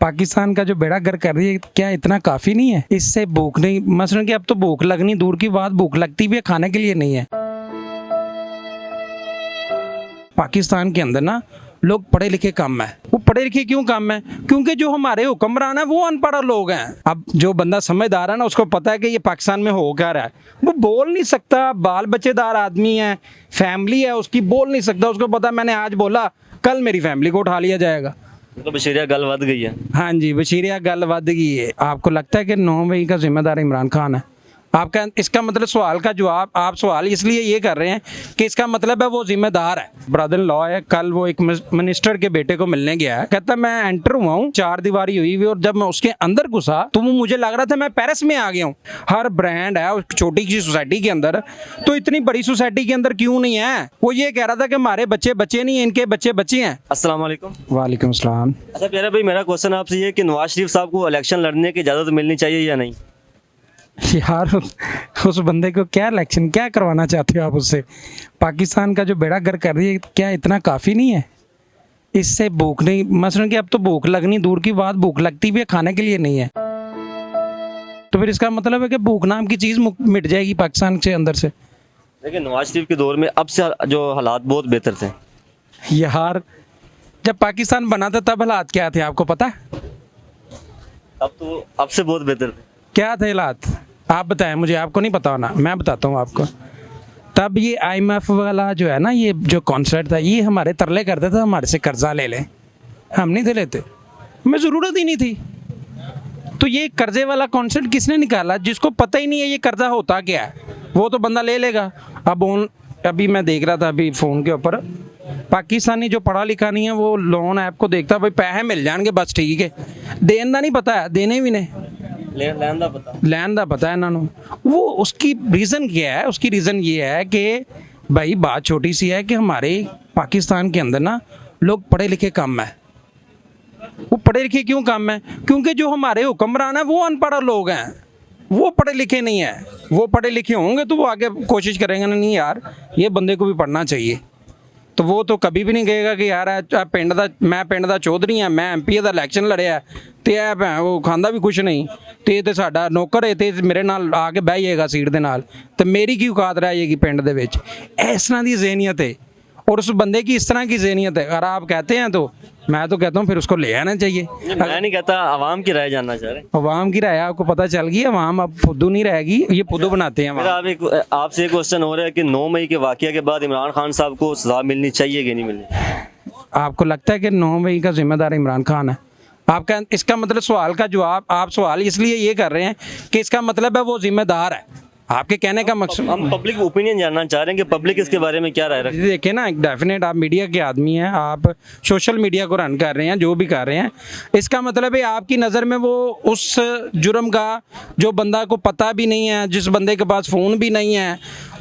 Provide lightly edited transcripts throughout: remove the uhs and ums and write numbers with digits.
पाकिस्तान का जो बेड़ा गर्क कर रही है, क्या इतना काफ़ी नहीं है? इससे भूख नहीं, मसलन कि अब तो भूख लगनी दूर की बात, भूख लगती भी है, खाने के लिए नहीं है। पाकिस्तान के अंदर ना लोग पढ़े लिखे कम है। वो पढ़े लिखे क्यों कम है? क्योंकि जो हमारे हुक्मरान है वो अनपढ़ लोग हैं। अब जो बंदा समझदार है ना, उसको पता है कि ये पाकिस्तान में हो क्या रहा है। वो बोल नहीं सकता, बाल बच्चेदार आदमी है, फैमिली है उसकी, बोल नहीं सकता। उसको पता मैंने आज बोला कल मेरी फैमिली को उठा लिया जाएगा। तो बशीरिया गल वध गई है। हाँ जी, बशीरिया गल वध गई है। आपको लगता है कि 9 मई का जिम्मेदार इमरान खान है? आपका इसका मतलब सवाल का जवाब, आप सवाल इसलिए ये कर रहे हैं कि इसका मतलब है वो जिम्मेदार है। ब्रदर इन लॉ है, कल वो एक मिनिस्टर के बेटे को मिलने गया है, कहता मैं एंटर हुआ हूँ, 4 दीवारी हुई हुई, और जब मैं उसके अंदर घुसा तो वो मुझे लग रहा था मैं पेरिस में आ गया हूँ। हर ब्रांड है उस छोटी सी सोसाइटी के अंदर, तो इतनी बड़ी सोसाइटी के अंदर क्यों नहीं है? वो ये कह रहा था कि हमारे बच्चे बच्चे नहीं, इनके बच्चे बच्चे हैं। अस्सलाम वालेकुम। वालेकुम सलाम। अच्छा प्यारे भाई, मेरा क्वेश्चन आपसे ये है कि नवाज शरीफ साहब को इलेक्शन लड़ने की इजाज़त मिलनी चाहिए या नहीं? यार उस बंदे को क्या इलेक्शन क्या करवाना चाहते हो आप उससे? पाकिस्तान का जो बेड़ा गर्क कर रही है, क्या इतना काफ़ी नहीं है? इससे भूख नहीं, मसलन कि अब तो भूख लगनी दूर की बात, भूख लगती भी है, खाने के लिए नहीं है। तो फिर इसका मतलब है कि भूख नाम की चीज़ मिट जाएगी पाकिस्तान के अंदर से। लेकिन नवाज शरीफ के दौर में अब से जो हालात बहुत बेहतर थे। यार जब पाकिस्तान बना था तब हालात क्या थे आपको पता है? अब से बहुत बेहतर थे। क्या थे हालात? आप बताएं मुझे, आपको नहीं पता होना, मैं बताता हूँ आपको। तब ये IMF वाला जो है ना, ये जो कॉन्सेप्ट था, ये हमारे तरले करते थे हमारे से कर्जा ले लें, हम नहीं थे लेते, हमें ज़रूरत ही नहीं थी। तो ये कर्जे वाला कॉन्सेप्ट किसने निकाला? जिसको पता ही नहीं है ये कर्जा होता क्या है, वो तो बंदा ले लेगा। अब अभी मैं देख रहा था अभी फ़ोन के ऊपर, पाकिस्तानी जो पढ़ा लिखा नहीं है वो लोन ऐप को देखता है, भाई पैसे मिल जाएंगे बस ठीक है, देना नहीं पता है, देने भी नहीं, लैन दा पता है इन्होंने। वो उसकी रीज़न क्या है? उसकी रीज़न ये है कि भाई बात छोटी सी है कि हमारे पाकिस्तान के अंदर ना लोग पढ़े लिखे कम है। वो पढ़े लिखे क्यों कम है? क्योंकि जो हमारे हुक्मरान है वो अनपढ़ लोग हैं, वो पढ़े लिखे नहीं है। वो पढ़े लिखे होंगे तो वो आगे कोशिश करेंगे ना, नहीं यार ये बंदे को भी पढ़ना चाहिए। तो वो तो कभी भी नहीं कहेगा कि यार मैं पिंड दा चौधरी हाँ, मैं MP ਦਾ ਇਲੈਕਸ਼ਨ ਲੜਿਆ ਤੇ ਇਹ ਭੈਣ ਉਹ ਖਾਂਦਾ ਵੀ ਕੁਛ ਨਹੀਂ ਤੇ ਸਾਡਾ ਨੌਕਰ ਹੈ ਤੇ ਮੇਰੇ ਨਾਲ ਆ ਕੇ ਬਹਿ ਜਾਏਗਾ ਸੀਟ ਦੇ ਨਾਲ, ਤੇ ਮੇਰੀ ਕੀ ਔਕਾਤ ਰਹਿ ਜਾਏਗੀ ਪਿੰਡ ਦੇ ਵਿੱਚ? ਇਸ ਤਰ੍ਹਾਂ ਦੀ ज़हनियत है और उस बंदे की इस तरह की ज़हनियत है। अगर आप कहते हैं तो मैं तो कहता हूँ फिर उसको ले आना चाहिए। मैं नहीं कहता, आवाम की राय जानना चाह रहे हैं। अवाम की राय आपको पता चल गई, अवाम अब फुद्दू नहीं रहेगी, ये फुद्दू बनाते हैं। आपसे एक क्वेश्चन हो रहा है कि 9 मई के वाकया के बाद इमरान खान साहब को सजा मिलनी चाहिए कि नहीं मिलनी? आपको लगता है कि 9 मई का जिम्मेदार इमरान खान है? आपका इसका मतलब सवाल का जवाब, आप सवाल इसलिए ये कर रहे हैं कि इसका मतलब है वो जिम्मेदार है। आपके कहने का मकसद, हम पब्लिक ओपिनियन जानना चाह रहे हैं कि पब्लिक इसके बारे में क्या राय रखती है। देखिए ना, डेफिनेट आप मीडिया के आदमी हैं, आप सोशल मीडिया को रन कर रहे हैं, जो भी कर रहे हैं, इसका मतलब है आपकी नज़र में वो उस जुर्म का जो बंदा को पता भी नहीं है, जिस बंदे के पास फ़ोन भी नहीं है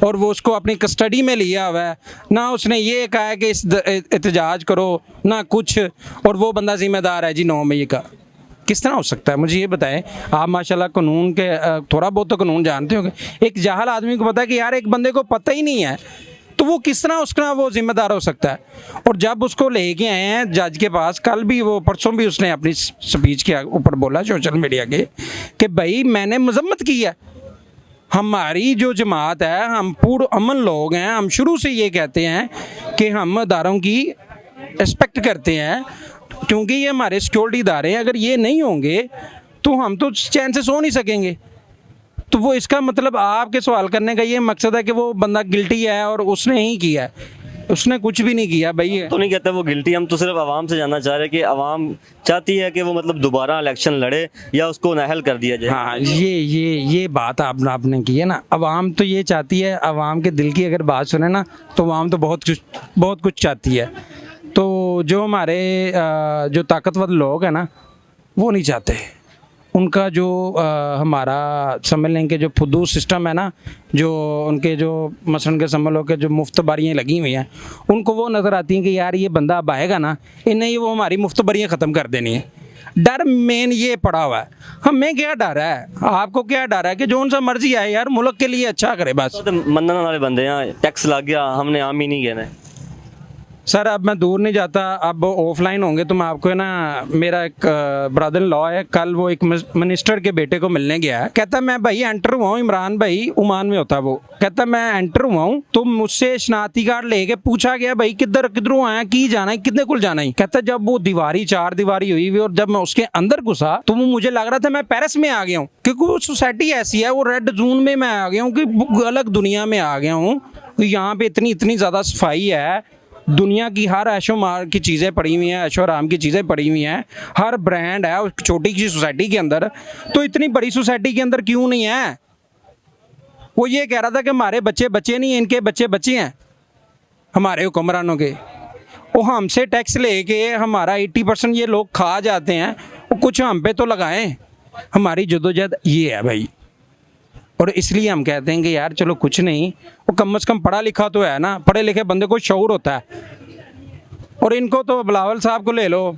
और वो उसको अपनी कस्टडी में लिया हुआ है ना, उसने ये कहा है कि इस एहतजाज करो ना कुछ, और वो बंदा जिम्मेदार है जी 9 मई का? किस तरह हो सकता है? मुझे ये बताएं। आप माशाल्लाह कानून के थोड़ा बहुत तो कानून जानते होंगे। एक जाहल आदमी को पता है कि यार एक बंदे को पता ही नहीं है, तो वो किस तरह उसका वो जिम्मेदार हो सकता है? और जब उसको लेके आए हैं जज के पास, कल भी वो परसों भी उसने अपनी स्पीच के ऊपर बोला सोशल मीडिया के कि भाई मैंने मजम्मत की है, हमारी जो जमात है, हम पूर्ण अमन लोग हैं, हम शुरू से ये कहते हैं कि हम अदारों की रिस्पेक्ट करते हैं क्योंकि ये हमारे सिक्योरिटी इदारे हैं। अगर ये नहीं होंगे तो हम तो चैन से सो नहीं सकेंगे। तो वो इसका मतलब आपके सवाल करने का ये मकसद है कि वो बंदा गिल्टी है और उसने ही किया है? उसने कुछ भी नहीं किया भाई। तो नहीं कहते वो गिल्टी, हम तो सिर्फ आवाम से जानना चाह रहे हैं कि आवाम चाहती है कि वो मतलब दोबारा इलेक्शन लड़े या उसको नाअहल कर दिया जाए। हाँ, ये बात आपने की है ना। आवाम तो ये चाहती है, आवाम के दिल की अगर बात सुने ना तो आवाम तो बहुत कुछ चाहती है। तो जो हमारे जो ताकतवर लोग हैं ना वो नहीं चाहते। उनका जो हमारा समझ लें कि जो फुद्दू सिस्टम है ना, जो उनके जो मसलन के समझ लो कि जो मुफ्त बारियाँ लगी हुई हैं, उनको वो नज़र आती हैं कि यार ये बंदा अब आएगा ना, इन्हें ही वो हमारी मुफ्त बारियाँ ख़त्म कर देनी है। डर मेन ये पड़ा हुआ है। हमें क्या डर है, आपको क्या डर है कि जो उनसे मर्जी आए यार, मुल्क के लिए अच्छा करे बस। तो मनने वाले बंदे हैं, टैक्स लग गया, हमने आम ही नहीं कहना है। सर अब मैं दूर नहीं जाता, अब ऑफलाइन होंगे तो मैं आपको ना, मेरा एक ब्रदर लॉ है, कल वो एक मिनिस्टर के बेटे को मिलने गया है। कहता मैं भाई एंटर हुआ हूँ, इमरान भाई ओमान में होता वो, कहता मैं एंटर हुआ हूँ तो मुझसे शनाख्ती कार्ड लेके पूछा गया भाई किधरों आया, की जाना है, कितने कुल जाना है। कहता जब वो दीवारी 4 दीवारी हुई और जब मैं उसके अंदर घुसा तो वो मुझे लग रहा था मैं पेरिस में आ गया हूँ, क्योंकि वो सोसाइटी ऐसी है, वो रेड जोन में मैं आ गया हूँ कि अलग दुनिया में आ गया हूँ। यहाँ पे इतनी ज़्यादा सफाई है, दुनिया की हर ऐशो मार की चीज़ें पड़ी हुई हैं, ऐशो आराम की चीज़ें पड़ी हुई हैं, हर ब्रांड है उस छोटी सी सोसाइटी के अंदर। तो इतनी बड़ी सोसाइटी के अंदर क्यों नहीं है? वो ये कह रहा था कि हमारे बच्चे बच्चे नहीं, इनके बच्चे बच्चे हैं हमारे हुक्मरानों के। वो हमसे टैक्स लेके हमारा 80% ये लोग खा जाते हैं, वो कुछ हम पे तो लगाएं। हमारी जदोजहद ये है भाई, और इसलिए हम कहते हैं कि यार चलो कुछ नहीं, वो कम से कम पढ़ा लिखा तो है ना, पढ़े लिखे बंदे को शऊर होता है। और इनको तो बिलावल साहब को ले लो,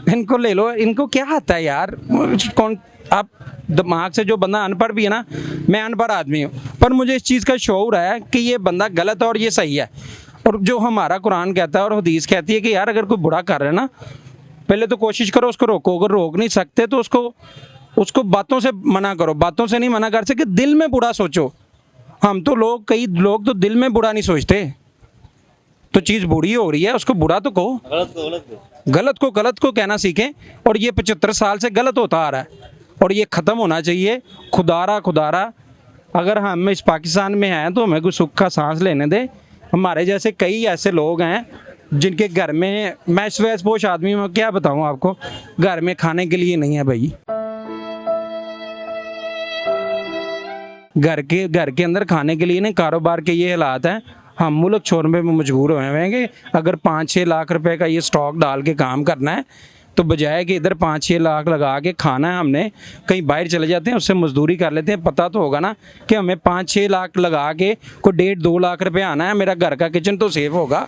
इनको ले लो, इनको क्या आता है यार? कौन आप दिमाग से, जो बंदा अनपढ़ भी है ना, मैं अनपढ़ आदमी हूँ पर मुझे इस चीज़ का शऊर है कि ये बंदा गलत है और ये सही है। और जो हमारा कुरान कहता है और हदीस कहती है कि यार अगर कोई बुरा कर रहा है ना, पहले तो कोशिश करो उसको रोको, अगर रोक नहीं सकते तो उसको बातों से मना करो। बातों से नहीं मना कर सके, दिल में बुरा सोचो। हम तो कई लोग तो दिल में बुरा नहीं सोचते, तो चीज़ बुरी हो रही है उसको बुरा तो कहो, गलत को कहना सीखें। और ये 75 साल से गलत होता आ रहा है और ये ख़त्म होना चाहिए। खुदारा अगर हम इस पाकिस्तान में हैं तो हमें कोई सुख का सांस लेने दे। हमारे जैसे कई ऐसे लोग हैं जिनके घर में, मैं स्वैसपोश आदमी हूँ, क्या बताऊँ आपको, घर में खाने के लिए नहीं है भाई। घर के अंदर खाने के लिए नहीं, कारोबार के ये हालात हैं। हम मुल्क छोड़ने में मजबूर हुए हैं कि अगर 5-6 लाख रुपए का ये स्टॉक डाल के काम करना है तो बजाय कि इधर 5-6 लाख लगा के खाना है, हमने कहीं बाहर चले जाते हैं, उससे मजदूरी कर लेते हैं। पता तो होगा ना कि हमें 5-6 लाख लगा के कोई 1.5-2 लाख रुपए आना है, मेरा घर का किचन तो सेफ होगा।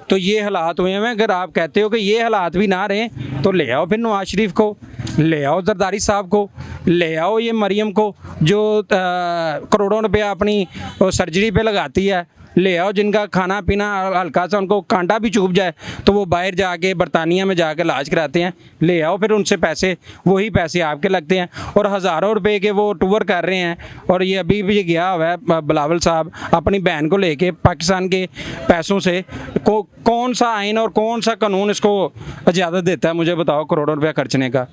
तो ये हालात हुए हैं। अगर आप कहते हो कि ये हालात भी ना रहे तो ले आओ फिर नवाज शरीफ को, ले आओ जरदारी साहब को, ले आओ ये मरियम को जो करोड़ों रुपया अपनी सर्जरी पे लगाती है, ले आओ जिनका खाना पीना हल्का सा उनको कांटा भी चुभ जाए तो वो बाहर जाके बरतानिया में जाके इलाज कराते हैं, ले आओ फिर उनसे पैसे, वही पैसे आपके लगते हैं। और हज़ारों रुपए के वो टूर कर रहे हैं। और ये अभी भी गया हुआ है बिलावल साहब अपनी बहन को लेके पाकिस्तान के पैसों से। कौन सा आइन और कौन सा कानून इसको इजाज़त देता है, मुझे बताओ, करोड़ों रुपया खर्चने का?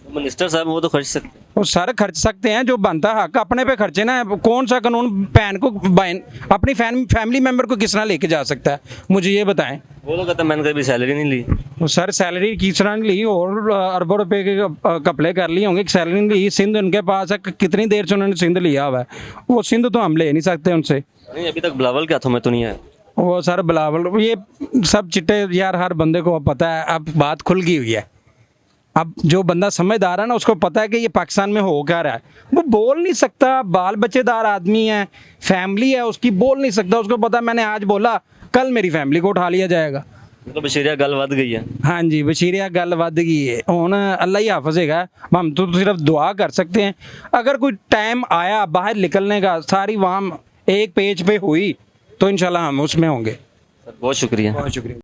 मिनिस्टर साहब वो तो खर्च सकते, वो सारे खर्च सकते हैं, जो बनता हक अपने पे खर्चे ना। कौन सा कानून बहन अपनी फैमिली मेंबर को किस तरह लेके जा सकता है, मुझे ये बताएं। वो लोग कहते हैं मैंने कभी सैलरी नहीं ली। वो सर सैलरी किस तरह नहीं ली, और अरबों रुपए के कपड़े कर लिए होंगे, सैलरी नहीं ली। सिंध उनके पास है, कितनी देर से उन्होंने सिंध लिया हुआ है, वो सिंध तो हम ले नहीं सकते उनसे। नहीं अभी तक बिलावल के हाथों में तो नहीं है वो सर बिलावल, ये सब चिट्टे यार हर बंदे को पता है। अब बात खुल गई हुई है, अब जो बंदा समझदार है ना उसको पता है कि ये पाकिस्तान में हो क्या रहा है। वो बोल नहीं सकता, बाल बच्चेदार आदमी है, फैमिली है उसकी, बोल नहीं सकता। उसको पता है मैंने आज बोला कल मेरी फैमिली को उठा लिया जाएगा। तो बशीरिया गल वध गई है। हाँ जी, बशीरिया गल वध गई है। हुण अल्लाह ही हाफिज़ेगा, हम तो सिर्फ दुआ कर सकते हैं। अगर कोई टाइम आया बाहर निकलने का, सारी वाम एक पेज पे हुई तो इंशाल्लाह हम उसमें होंगे। बहुत शुक्रिया। बहुत शुक्रिया।